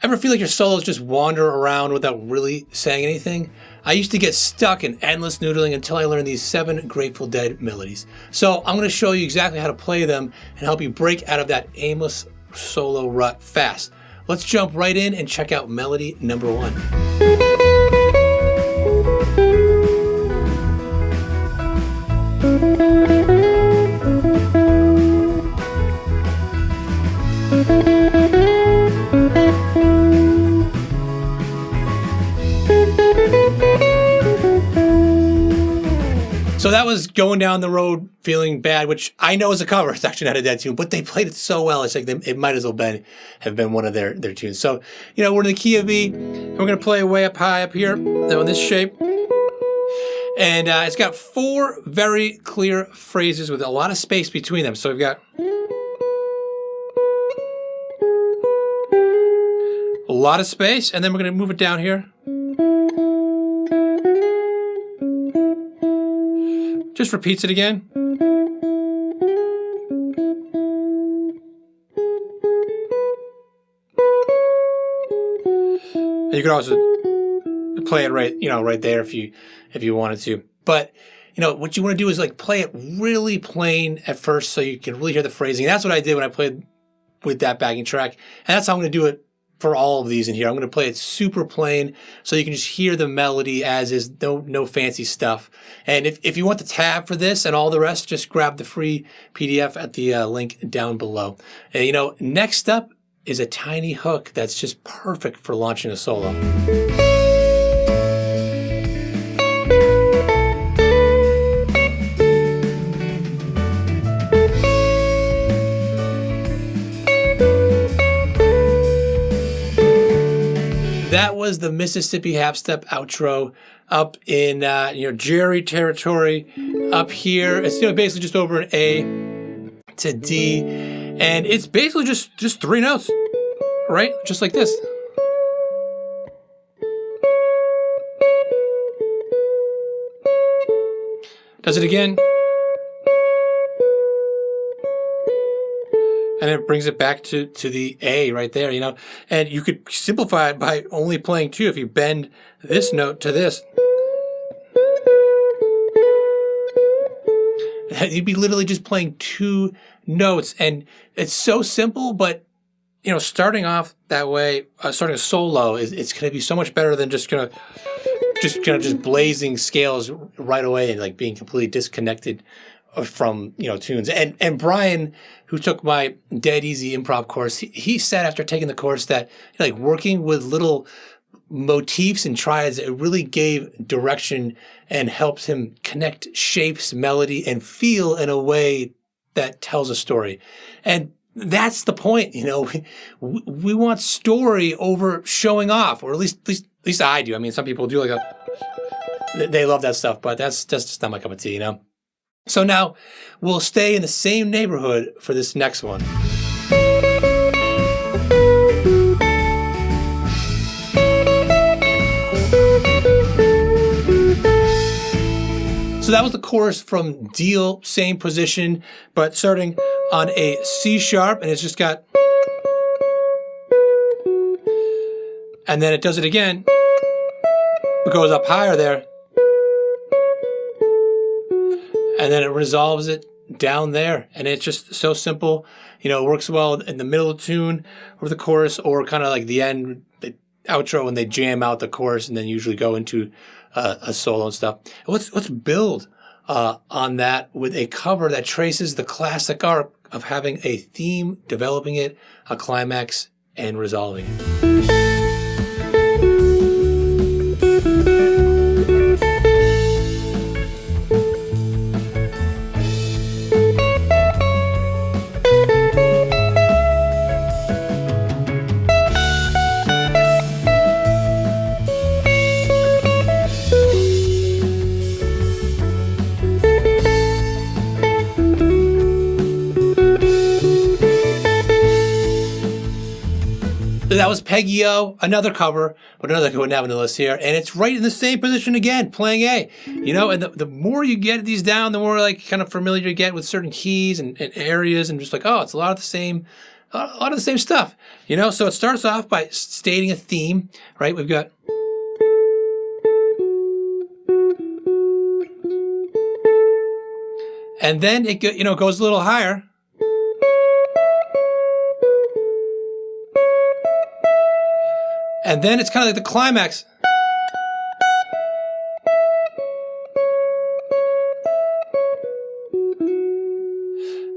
Ever feel like your solos just wander around without really saying anything? I used to get stuck in endless noodling until I learned these 7 Grateful Dead melodies. So I'm going to show you exactly how to play them and help you break out of that aimless solo rut fast. Let's jump right in and check out melody number 1. So that was Going Down the Road Feeling Bad, which I know is a cover. It's actually not a Dead tune, but they played it so well. It's like it might as well have been one of their tunes. So, you know, we're in the key of E, and we're going to play way up high up here, in this shape. And it's got 4 very clear phrases with a lot of space between them. So we've got a lot of space, and then we're going to move it down here. Just repeats it again. And you could also play it right there if you wanted to. But what you want to do is like play it really plain at first so you can really hear the phrasing. And that's what I did when I played with that backing track. And that's how I'm going to do it for all of these in here. I'm going to play it super plain so you can just hear the melody as is, no fancy stuff. And if you want the tab for this and all the rest, just grab the free PDF at the link down below. And next up is a tiny hook that's just perfect for launching a solo. That was the Mississippi half step outro up in Jerry territory. Up here, it's basically just over an A to D, and it's basically just 3 notes, right? Just like this. Does it again. And it brings it back to the A right there, And you could simplify it by only playing 2. If you bend this note to this, you'd be literally just playing 2 notes. And it's so simple, but, starting off that way, starting a solo, it's going to be so much better than just blazing scales right away and like being completely disconnected from tunes. And Brian, who took my Dead Easy improv course, he said after taking the course that like working with little motifs and triads, it really gave direction and helps him connect shapes, melody, and feel in a way that tells a story. And that's the point. We want story over showing off, or at least I do. I mean, some people do they love that stuff, but that's just not my cup of tea, So now we'll stay in the same neighborhood for this next one. So that was the chorus from Deal, same position, but starting on a C sharp, and it's just got, and then it does it again. It goes up higher there. And then it resolves it down there. And it's just so simple. It works well in the middle of the tune or the chorus, or kind of like the end, the outro, when they jam out the chorus and then usually go into a solo and stuff. Let's build on that with a cover that traces the classic arc of having a theme, developing it, a climax, and resolving it. That was Peggy-o, another cover, but another good one having the list here. And it's right in the same position again, playing A. And the more you get these down, the more like kind of familiar you get with certain keys and areas, and just like, oh, it's a lot of the same a lot of the same stuff, you know? So it starts off by stating a theme, right? We've got, and then it goes a little higher. And then it's kind of like the climax.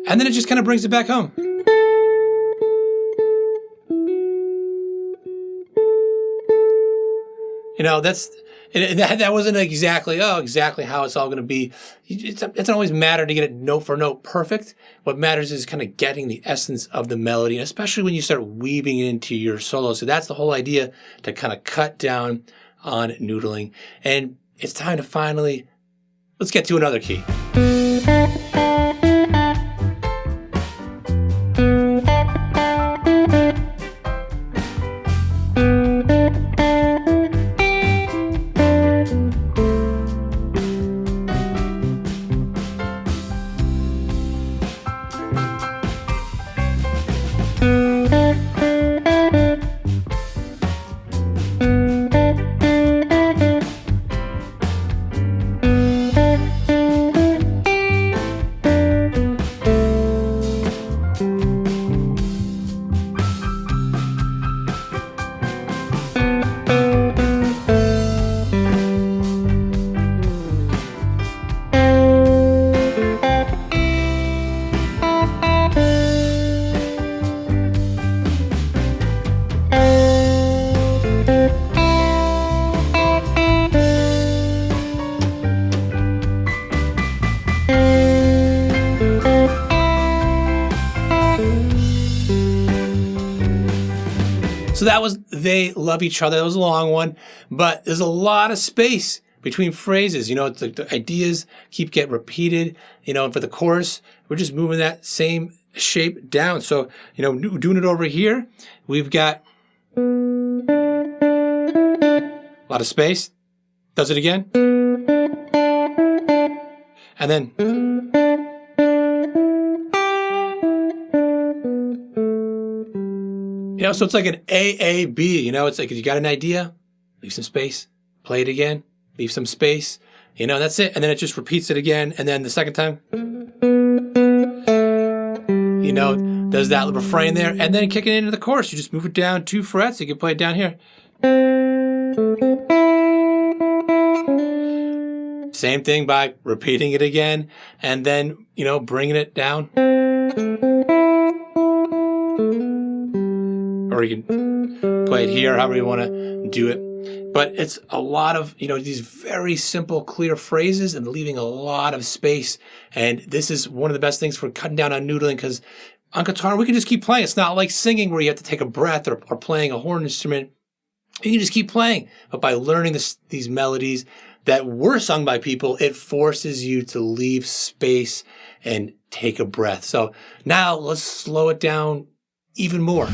And then it just kind of brings it back home. You know, that wasn't exactly how it's all going to be. It doesn't always matter to get it note for note perfect. What matters is kind of getting the essence of the melody, especially when you start weaving it into your solo. So that's the whole idea, to kind of cut down on noodling. And it's time to let's get to another key. So that was They Love Each Other. That was a long one, but there's a lot of space between phrases. You know, it's like the ideas get repeated, you know, and for the chorus, we're just moving that same shape down. So, you know, doing it over here, we've got a lot of space. Does it again. And then you know, so it's like an AAB, you know, it's like you got an idea, leave some space, play it again, leave some space, you know, that's it. And then it just repeats it again. And then the second time, you know, does that refrain there. And then kicking into the chorus, you just move it down 2 frets. You can play it down here. Same thing by repeating it again. And then, you know, bringing it down. Or you can play it here, however you want to do it. But it's a lot of, you know, these very simple, clear phrases and leaving a lot of space. And this is one of the best things for cutting down on noodling, because on guitar, we can just keep playing. It's not like singing where you have to take a breath or playing a horn instrument. You can just keep playing. But by learning these melodies that were sung by people, it forces you to leave space and take a breath. So now let's slow it down even more.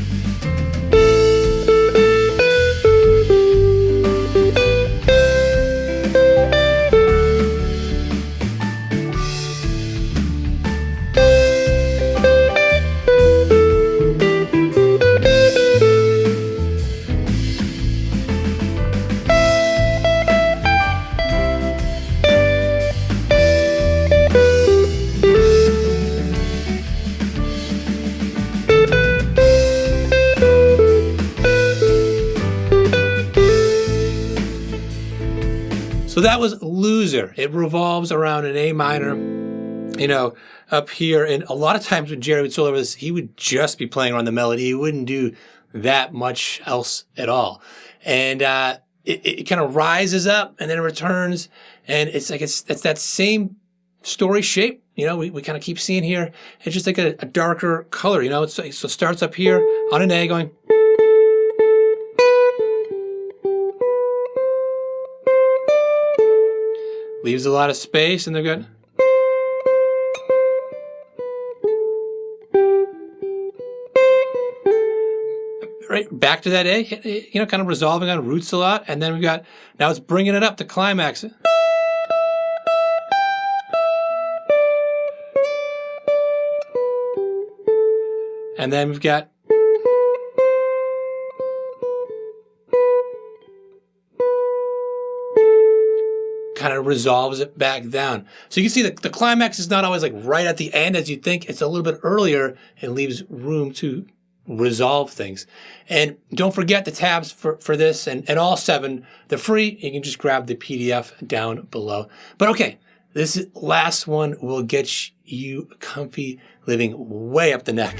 So that was Loser. It revolves around an A minor, you know, up here. And a lot of times when Jerry would solo over this, he would just be playing around the melody. He wouldn't do that much else at all. And it kind of rises up and then it returns. And it's like it's that same story shape. You know, we kind of keep seeing here. It's just like a darker color, you know. So it starts up here on an A going. Leaves a lot of space, and they've got. Right, back to that A, you know, kind of resolving on roots a lot. And then we've got, now it's bringing it up to climax. And then we've got kind of resolves it back down. So you can see the climax is not always like right at the end as you think. It's a little bit earlier and leaves room to resolve things. And don't forget the tabs for this and all 7. They're free. You can just grab the PDF down below. But okay, this last one will get you comfy living way up the neck.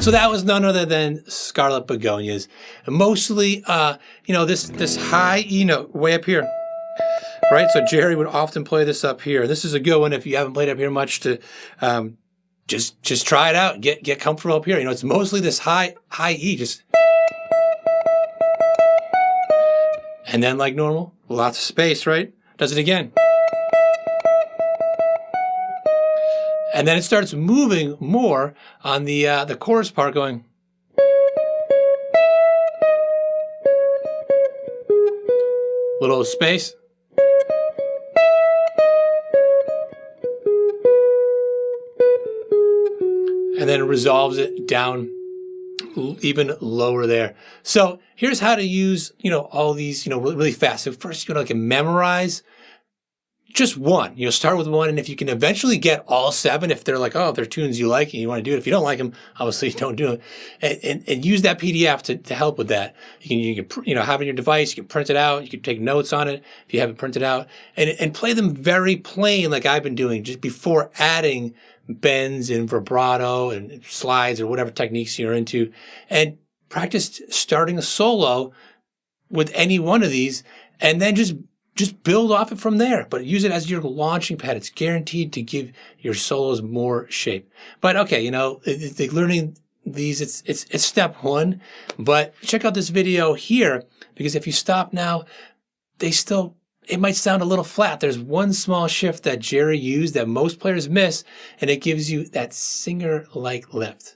So that was none other than Scarlet begonias. And mostly, this high E note way up here, right? So Jerry would often play this up here. This is a good one if you haven't played up here much to just try it out. Get comfortable up here. It's mostly this high E, just, and then like normal, lots of space, right? Does it again. And then it starts moving more on the chorus part, going. Little space. And then it resolves it down even lower there. So here's how to use, all these, really fast. So first, you can memorize just one. Start with one, and if you can eventually get all 7, if they're like, they're tunes you like and you want to do it. If you don't like them, obviously don't do it. And use that PDF to help with that. You can have it on your device. You can print it out. You can take notes on it if you have it printed out, and play them very plain, like I've been doing, just before adding bends and vibrato and slides or whatever techniques you're into, and practice starting a solo with any one of these, and then just build off it from there, but use it as your launching pad. It's guaranteed to give your solos more shape. But okay, learning these, it's step 1, but check out this video here, because if you stop now, it might sound a little flat. There's one small shift that Jerry used that most players miss, and it gives you that singer-like lift.